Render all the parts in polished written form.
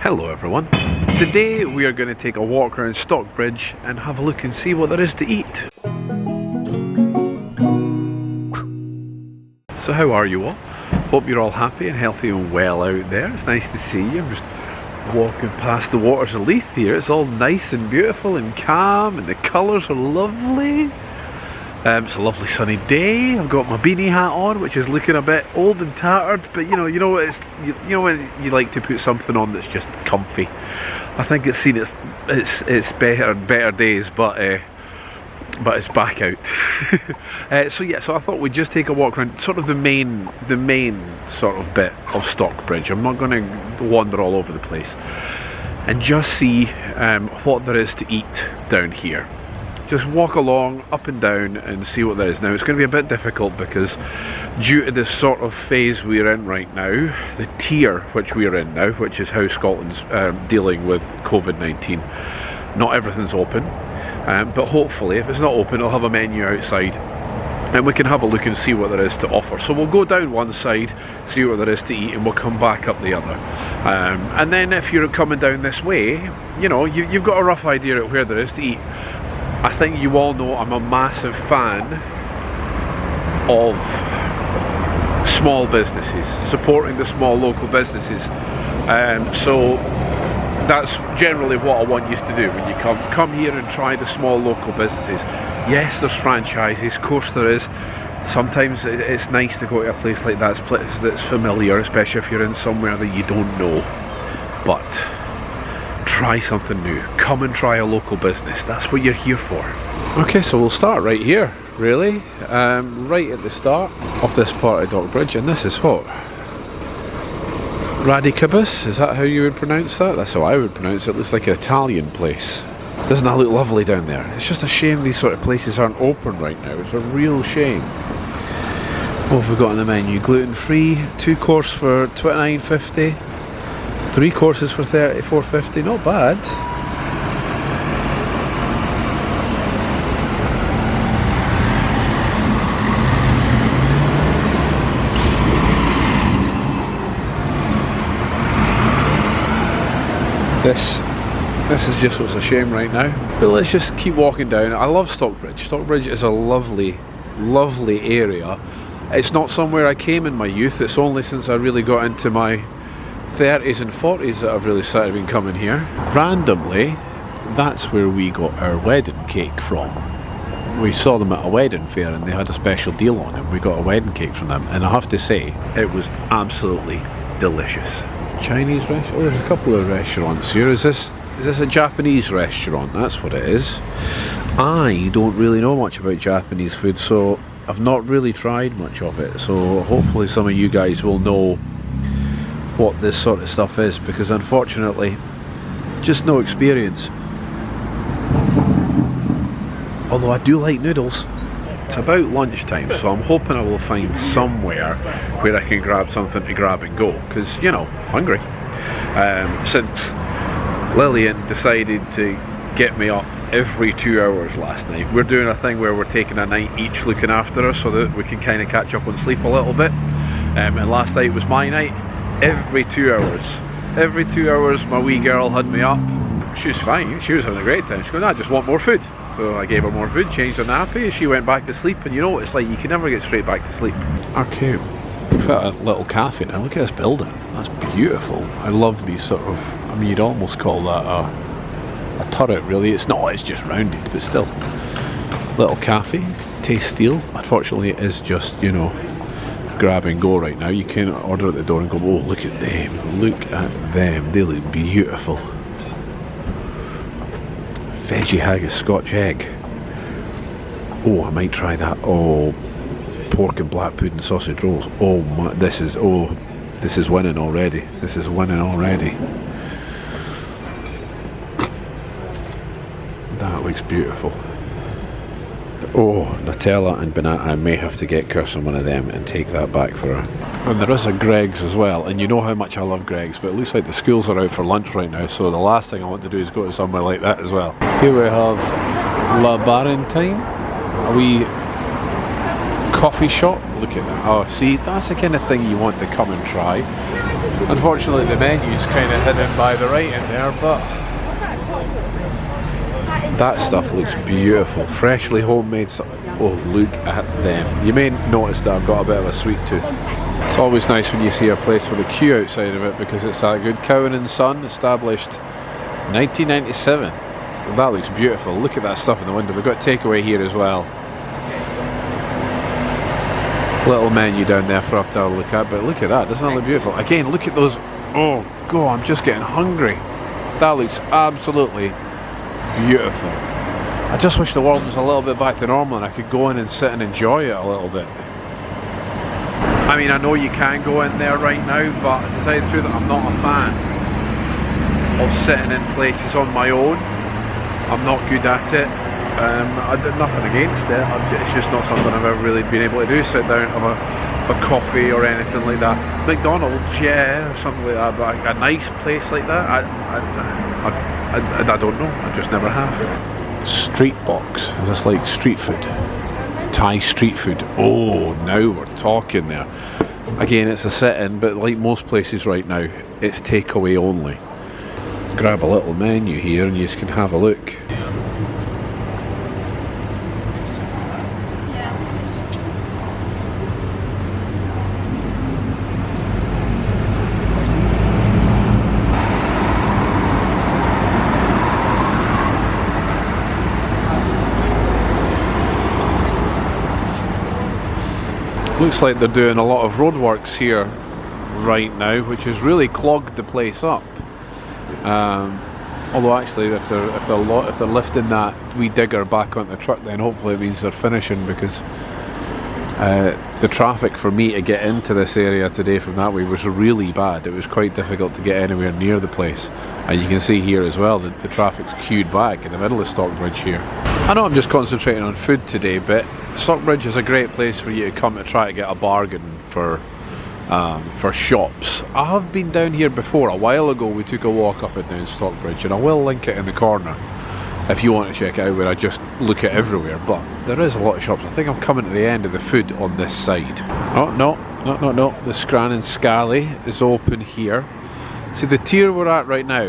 Hello everyone. Today we are going to take a walk around Stockbridge and have a look and see what there is to eat. So how are you all? Hope you're all happy and healthy and well out there. It's nice to see you. I'm just walking past the Waters of Leith here. It's all nice and beautiful and calm and the colours are lovely. It's a lovely sunny day. I've got my beanie hat on, which is looking a bit old and tattered, but you know what it's, you know when you like to put something on that's just comfy. I think it's seen its better days, but it's back out. So I thought we'd just take a walk around sort of the main sort of bit of Stockbridge. I'm not going to wander all over the place, and just see what there is to eat down here. Just walk along, up and down, and see what there is. Now, it's going to be a bit difficult because due to this sort of phase we're in right now, the tier which we're in now, which is how Scotland's dealing with COVID-19, not everything's open, but hopefully, if it's not open, I'll have a menu outside and we can have a look and see what there is to offer. So we'll go down one side, see what there is to eat, and we'll come back up the other. And then if you're coming down this way, you know, you've got a rough idea of where there is to eat. I think you all know I'm a massive fan of small businesses, supporting the small local businesses. So that's generally what I want you to do when you come here and try the small local businesses. Yes, there's franchises, of course there is. Sometimes it's nice to go to a place like that that's familiar, especially if you're in somewhere that you don't know. But try something new. Come and try a local business. That's what you're here for. Okay, so we'll start right here, really. Right at the start of this part of Stockbridge, and this is what? Radicibus? Is that how you would pronounce that? That's how I would pronounce it. It looks like an Italian place. Doesn't that look lovely down there? It's just a shame these sort of places aren't open right now. It's a real shame. What have we got on the menu? Gluten-free, 2 course for £29.50. 3 courses for £34.50, not bad. This is just what's a shame right now. But let's just keep walking down. I love Stockbridge. Stockbridge is a lovely, lovely area. It's not somewhere I came in my youth. It's only since I really got into my 30s and 40s that I've really started been coming here. Randomly, that's where we got our wedding cake from. We saw them at a wedding fair and they had a special deal on it. We got a wedding cake from them, and I have to say, it was absolutely delicious. Chinese restaurant? Oh, there's a couple of restaurants here. Is this a Japanese restaurant? That's what it is. I don't really know much about Japanese food, so I've not really tried much of it. So hopefully some of you guys will know what this sort of stuff is, because unfortunately just no experience. Although I do like noodles. It's about lunchtime, so I'm hoping I will find somewhere where I can grab something to grab and go, because, you know, hungry. Since Lillian decided to get me up every 2 hours last night, we're doing a thing where we're taking a night each looking after her so that we can kind of catch up on sleep a little bit. And last night was my night. Every 2 hours my wee girl had me up. She was fine, she was having a great time. She goes, I just want more food. So I gave her more food, changed her nappy, she went back to sleep, and you know what it's like, you can never get straight back to sleep. Okay, we've got a little cafe now. Look at this building, that's beautiful. I love these sort of, I mean, you'd almost call that a turret really. It's not, it's just rounded, but still. Little cafe, Taste Steel. Unfortunately it is just, you know, grab and go right now. You can't order at the door and go, oh, look at them, they look beautiful. Veggie haggis Scotch egg. Oh, I might try that. Oh, pork and black pudding sausage rolls. Oh my, this is winning already. This is winning already. That looks beautiful. Oh, Nutella and banana. I may have to get Kirsten one of them and take that back for her. And there is a Greggs as well, and you know how much I love Greggs, but it looks like the schools are out for lunch right now, so the last thing I want to do is go to somewhere like that as well. Here we have La Barentine, a wee coffee shop. Look at that. Oh, see, that's the kind of thing you want to come and try. Unfortunately the menu's kind of hidden by the writing there, but that stuff looks beautiful. Freshly homemade stuff. Oh, look at them. You may notice that I've got a bit of a sweet tooth. It's always nice when you see a place with a queue outside of it because it's that good. Cowan & Son, established 1997. Well, that looks beautiful. Look at that stuff in the window. They've got takeaway here as well. Little menu down there for us to have a look at, but look at that. Doesn't that look beautiful? Again, look at those. Oh, God, I'm just getting hungry. That looks absolutely beautiful. I just wish the world was a little bit back to normal and I could go in and sit and enjoy it a little bit. I mean, I know you can go in there right now, but to tell you the truth, I'm not a fan of sitting in places on my own. I'm not good at it. I did nothing against it. It's just not something I've ever really been able to do. Sit down, have a coffee or anything like that. McDonald's, yeah, or something like that. But a nice place like that, I don't know. I just never have. Street box. Is this like street food? Thai street food. Oh, now we're talking there. Again, it's a sit-in, but like most places right now, it's takeaway only. Grab a little menu here and you can have a look. Looks like they're doing a lot of roadworks here right now, which has really clogged the place up. Although actually, if they're lifting that wee digger back onto the truck, then hopefully it means they're finishing, because the traffic for me to get into this area today from that way was really bad. It was quite difficult to get anywhere near the place, and you can see here as well that the traffic's queued back in the middle of Stockbridge here. I know I'm just concentrating on food today, but Stockbridge is a great place for you to come to try to get a bargain for shops. I have been down here before. A while ago we took a walk up and down Stockbridge, and I will link it in the corner if you want to check it out, where I just look at everywhere. But there is a lot of shops. I think I'm coming to the end of the food on this side. Oh no, the Scran and Scally is open here. See, the tier we're at right now,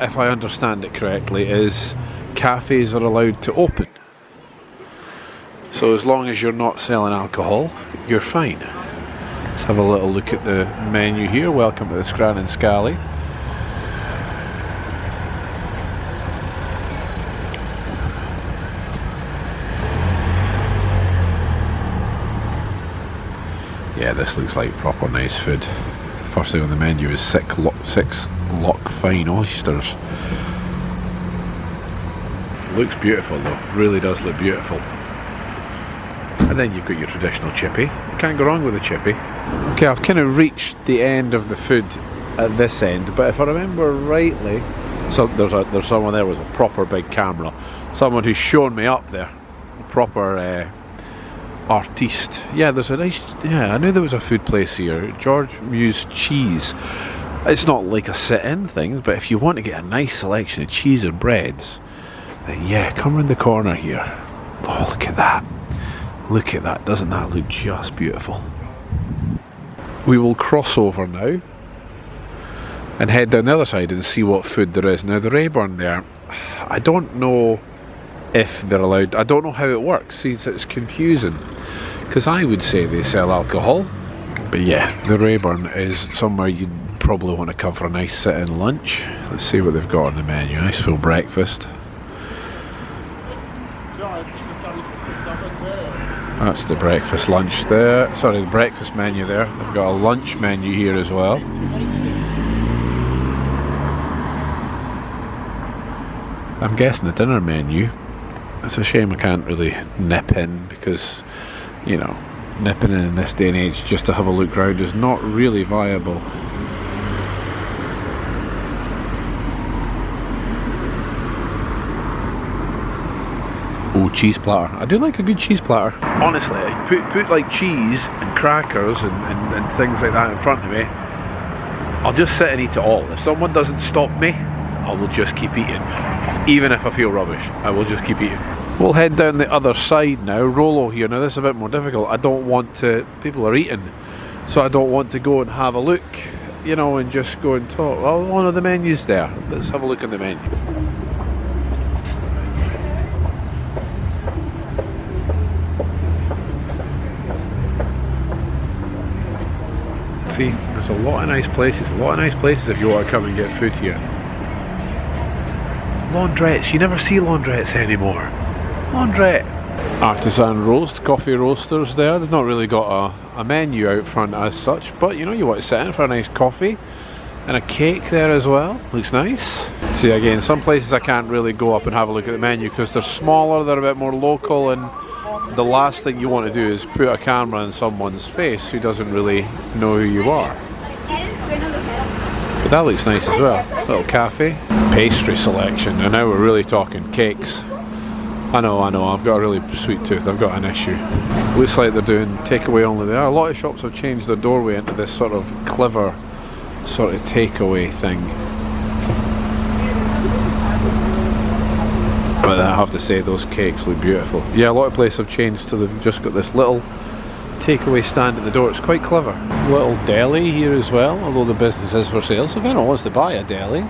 if I understand it correctly, is cafes are allowed to open. So as long as you're not selling alcohol, you're fine. Let's have a little look at the menu here. Welcome to the Scran and Scally. Yeah, this looks like proper nice food. The first thing on the menu is six lock fine oysters. Looks beautiful though, really does look beautiful. And then you've got your traditional chippy. Can't go wrong with a chippy. Okay, I've kind of reached the end of the food at this end, but if I remember rightly, so there's someone there with a proper big camera, someone who's shown me up there, a proper artiste. Yeah, there's a nice. Yeah, I knew there was a food place here. George Muse Cheese. It's not like a sit-in thing, but if you want to get a nice selection of cheese and breads, then yeah, come round the corner here. Oh, look at that. Look at that, doesn't that look just beautiful? We will cross over now and head down the other side and see what food there is. Now the Rayburn there, I don't know if they're allowed, I don't know how it works. See, it's confusing, because I would say they sell alcohol, but yeah, the Rayburn is somewhere you'd probably want to come for a nice sit-in lunch. Let's see what they've got on the menu. Nice full breakfast. That's the breakfast lunch there. Sorry, the breakfast menu there. They've got a lunch menu here as well. I'm guessing the dinner menu. It's a shame I can't really nip in, because, you know, nipping in this day and age just to have a look round is not really viable. Oh, cheese platter. I do like a good cheese platter. Honestly, put like cheese and crackers and things like that in front of me. I'll just sit and eat it all. If someone doesn't stop me, I will just keep eating. Even if I feel rubbish, I will just keep eating. We'll head down the other side now. Rollo here. Now this is a bit more difficult. I don't want to... People are eating, so I don't want to go and have a look you know, and just go and talk. Oh, one of the menus there. Let's have a look at the menu. See, there's a lot of nice places. A lot of nice places if you want to come and get food here. Laundrettes. You never see laundrettes anymore. Laundrette. Artisan roast, coffee roasters there. They've not really got a menu out front as such, but you know, you want to sit in for a nice coffee and a cake there as well. Looks nice. See, again, some places I can't really go up and have a look at the menu because they're smaller, they're a bit more local, and the last thing you want to do is put a camera in someone's face who doesn't really know who you are. But that looks nice as well. Little cafe. Pastry selection, and now we're really talking cakes. I know, I've got a really sweet tooth, I've got an issue. Looks like they're doing takeaway only there. A lot of shops have changed their doorway into this sort of clever sort of takeaway thing. But I have to say, those cakes look beautiful. Yeah, a lot of places have changed to they've just got this little takeaway stand at the door. It's quite clever. Little deli here as well, although the business is for sale, so if anyone wants to buy a deli.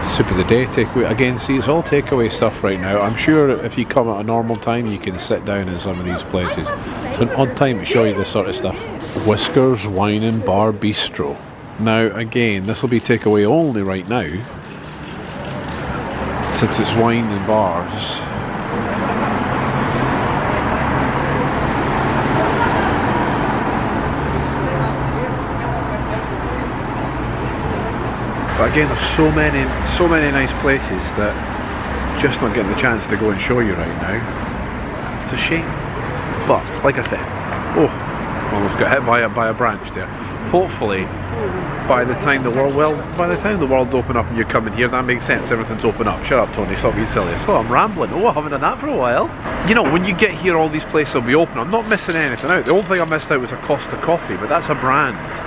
Soup of the day takeaway. Again, see, it's all takeaway stuff right now. I'm sure if you come at a normal time you can sit down in some of these places. It's an odd time to show you this sort of stuff. Whiskers Wine and Bar Bistro. Now again, this will be takeaway only right now, since it's wine and bars. But again, there's so many nice places that just not getting the chance to go and show you right now. It's a shame. But like I said, almost got hit by a branch there. Hopefully, by the time the world open up and you're coming here, that makes sense. Everything's open up. Shut up, Tony. Stop being silly. Oh, I'm rambling. Oh, I haven't done that for a while. You know, when you get here, all these places will be open. I'm not missing anything out. The only thing I missed out was a Costa Coffee, but that's a brand.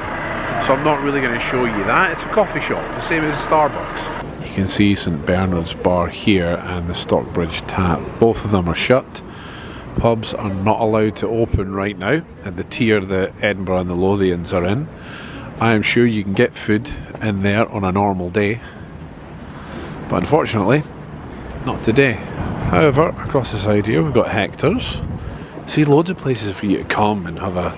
So I'm not really going to show you that. It's a coffee shop, the same as Starbucks. You can see St Bernard's Bar here and the Stockbridge Tap. Both of them are shut. Pubs are not allowed to open right now at the tier that Edinburgh and the Lothians are in. I am sure you can get food in there on a normal day, but unfortunately, not today. However, across the side here we've got Hector's. See, loads of places for you to come and have a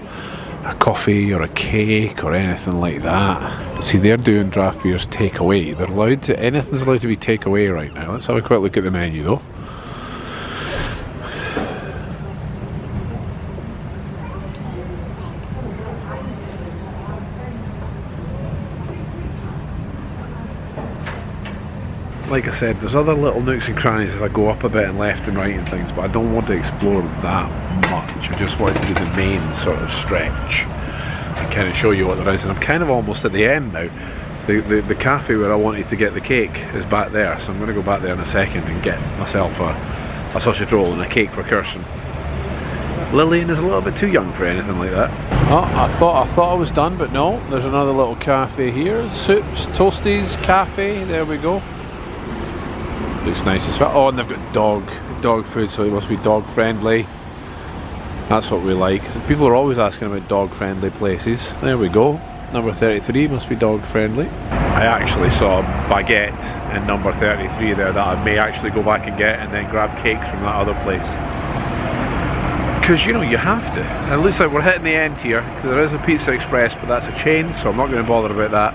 coffee or a cake or anything like that. But see, they're doing draft beers takeaway. They're allowed to, anything's allowed to be takeaway right now. Let's have a quick look at the menu though. Like I said, there's other little nooks and crannies if I go up a bit and left and right and things, but I don't want to explore that much. I just wanted to do the main sort of stretch and kind of show you what there is. And I'm kind of almost at the end now. The cafe where I wanted to get the cake is back there, so I'm going to go back there in a second and get myself a sausage roll and a cake for Kirsten. Lillian is a little bit too young for anything like that. Oh, I thought I was done, but no. There's another little cafe here. Soups, Toasties Cafe. There we go. Looks nice as well. Oh, and they've got dog food, so it must be dog friendly. That's what we like. People are always asking about dog friendly places. There we go. Number 33 must be dog friendly. I actually saw a baguette in number 33 there that I may actually go back and get, and then grab cakes from that other place. Because, you know, you have to. And it looks like we're hitting the end here, because there is a Pizza Express, but that's a chain, so I'm not going to bother about that.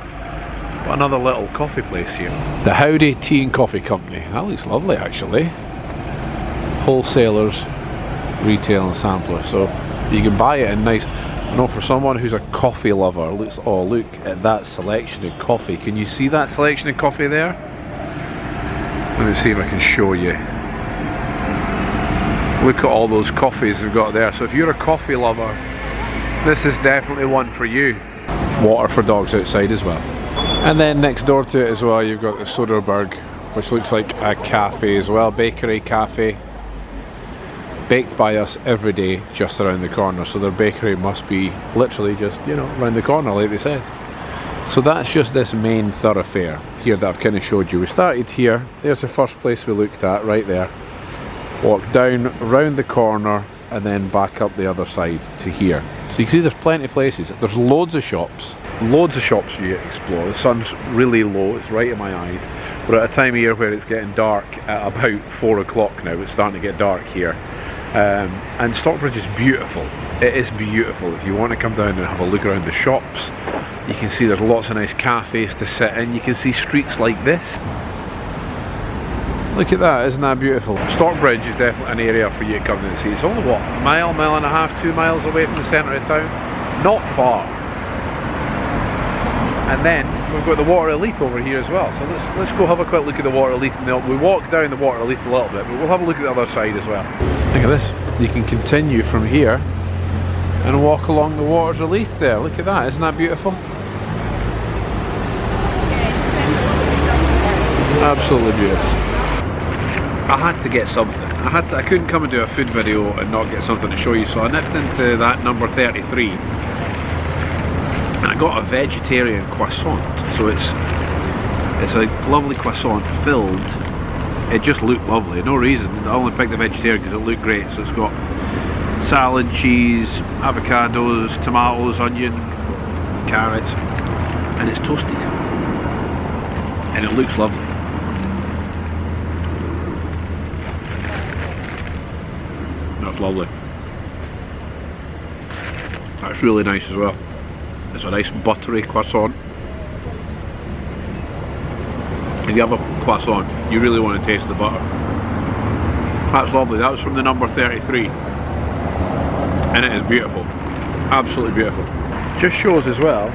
But another little coffee place here. The Howdy Tea and Coffee Company. That looks lovely, actually. Wholesalers, retail and sampler. So you can buy it in nice. I know for someone who's a coffee lover, look at that selection of coffee. Can you see that selection of coffee there? Let me see if I can show you. Look at all those coffees they've got there. So if you're a coffee lover, this is definitely one for you. Water for dogs outside as well. And then next door to it as well, you've got the Soderbergh, which looks like a cafe as well, bakery cafe. Baked by us every day, just around the corner. So their bakery must be literally just, you know, around the corner, like they said. So that's just this main thoroughfare here that I've kind of showed you. We started here. There's the first place we looked at, right there. Walked down, round the corner, and then back up the other side to here. So you can see there's plenty of places. There's loads of shops for you to explore. The sun's really low, it's right in my eyes. We're at a time of year where it's getting dark at about 4 o'clock now. It's starting to get dark here. And Stockbridge is beautiful. It is beautiful. If you want to come down and have a look around the shops, you can see there's lots of nice cafes to sit in. You can see streets like this. Look at that, isn't that beautiful? Stockbridge is definitely an area for you to come and see. It's only what, a mile and a half, 2 miles away from the centre of town? Not far. And then we've got the Water of Leith over here as well. So let's go have a quick look at the Water of Leith. We walk down the Water of Leith a little bit, but we'll have a look at the other side as well. Look at this. You can continue from here and walk along the Waters of Leith there. Look at that, isn't that beautiful? Absolutely beautiful. I had to get something. I couldn't come and do a food video and not get something to show you, so I nipped into that number 33 and I got a vegetarian croissant. So it's a lovely croissant filled. It just looked lovely, no reason. I only picked the vegetarian because it looked great. So it's got salad, cheese, avocados, tomatoes, onion, carrots, and it's toasted. And it looks lovely. That's lovely. That's really nice as well. It's a nice buttery croissant. If you have a croissant, you really want to taste the butter. That's lovely. That was from the number 33. And it is beautiful. Absolutely beautiful. Just shows as well,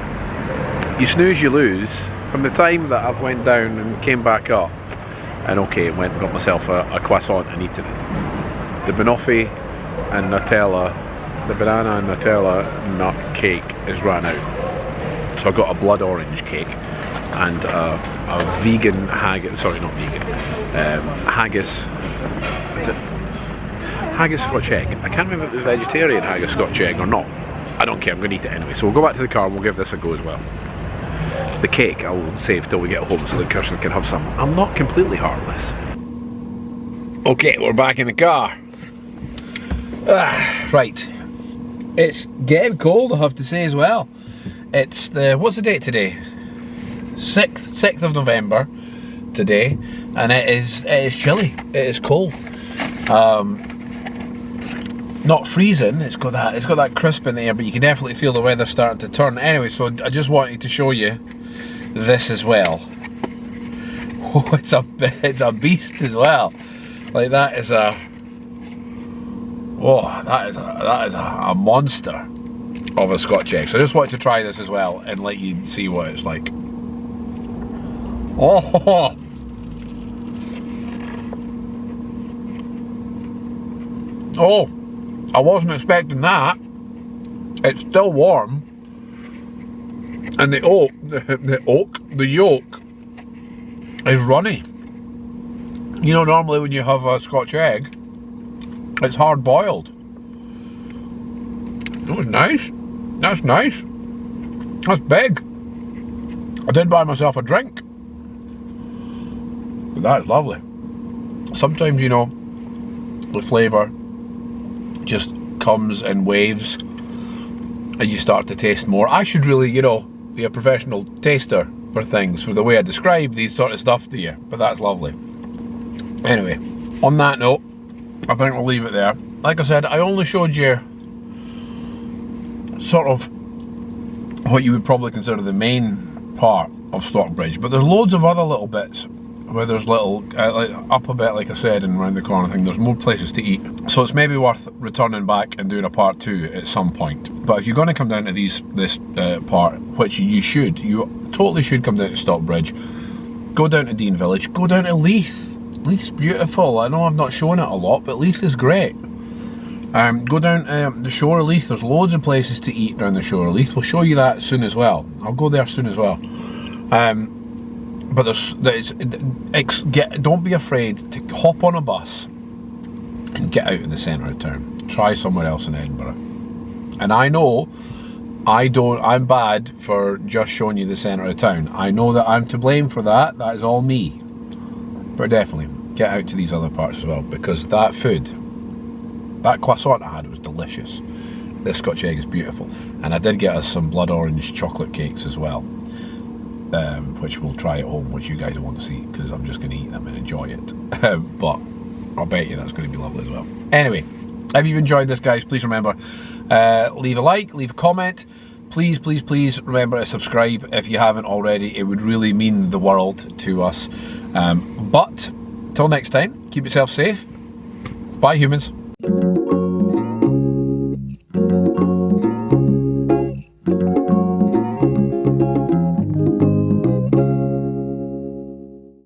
you snooze you lose. From the time that I've went down and came back up, and okay, went and got myself a croissant and eaten it. The banoffee and Nutella, the banana and Nutella nut cake is ran out. So I got a blood orange cake and a vegan haggis, sorry not vegan, haggis, is it? Haggis Scotch egg. I can't remember if it was vegetarian haggis Scotch egg or not. I don't care, I'm going to eat it anyway. So we'll go back to the car and we'll give this a go as well. The cake I will save till we get home so that Kirsten can have some. I'm not completely heartless. Okay, we're back in the car. Right. It's getting cold, I have to say as well. It's the, what's the date today? 6th of November today, and it is chilly. It is cold. Not freezing. It's got that crisp in the air, but you can definitely feel the weather starting to turn. Anyway, so I just wanted to show you this as well. Oh, it's a beast as well. Like that is a monster of a Scotch egg. So I just wanted to try this as well and let you see what it's like. Oh, oh, I wasn't expecting that. It's still warm, and the yolk is runny. You know, normally when you have a Scotch egg, it's hard boiled. That was nice. That's nice. That's big. I did buy myself a drink, but that is lovely. Sometimes, you know, the flavour just comes in waves and you start to taste more. I should really, you know, be a professional taster for things, for the way I describe these sort of stuff to you, but that's lovely. Anyway, on that note, I think we'll leave it there. Like I said, I only showed you sort of what you would probably consider the main part of Stockbridge, but there's loads of other little bits where there's little, like up a bit, like I said, and around the corner thing, there's more places to eat. So it's maybe worth returning back and doing a part 2 at some point. But if you're going to come down to this part, which you should, you totally should come down to Stockbridge, go down to Dean Village, go down to Leith. Leith's beautiful. I know I've not shown it a lot, but Leith is great. Go down the shore of Leith. There's loads of places to eat down the shore of Leith. We'll show you that soon as well. I'll go there soon as well. But don't be afraid to hop on a bus and get out of the centre of town. Try somewhere else in Edinburgh. And I know I'm bad for just showing you the centre of town. I know that I'm to blame for that. That is all me. But definitely get out to these other parts as well, because that food That croissant I had was delicious. This Scotch egg is beautiful. And I did get us some blood orange chocolate cakes as well, which we'll try at home, which you guys want to see, because I'm just going to eat them and enjoy it. But I'll bet you that's going to be lovely as well. Anyway, if you've enjoyed this, guys, please remember, leave a like, leave a comment. Please, please, please remember to subscribe if you haven't already. It would really mean the world to us. But till next time, keep yourself safe. Bye, humans.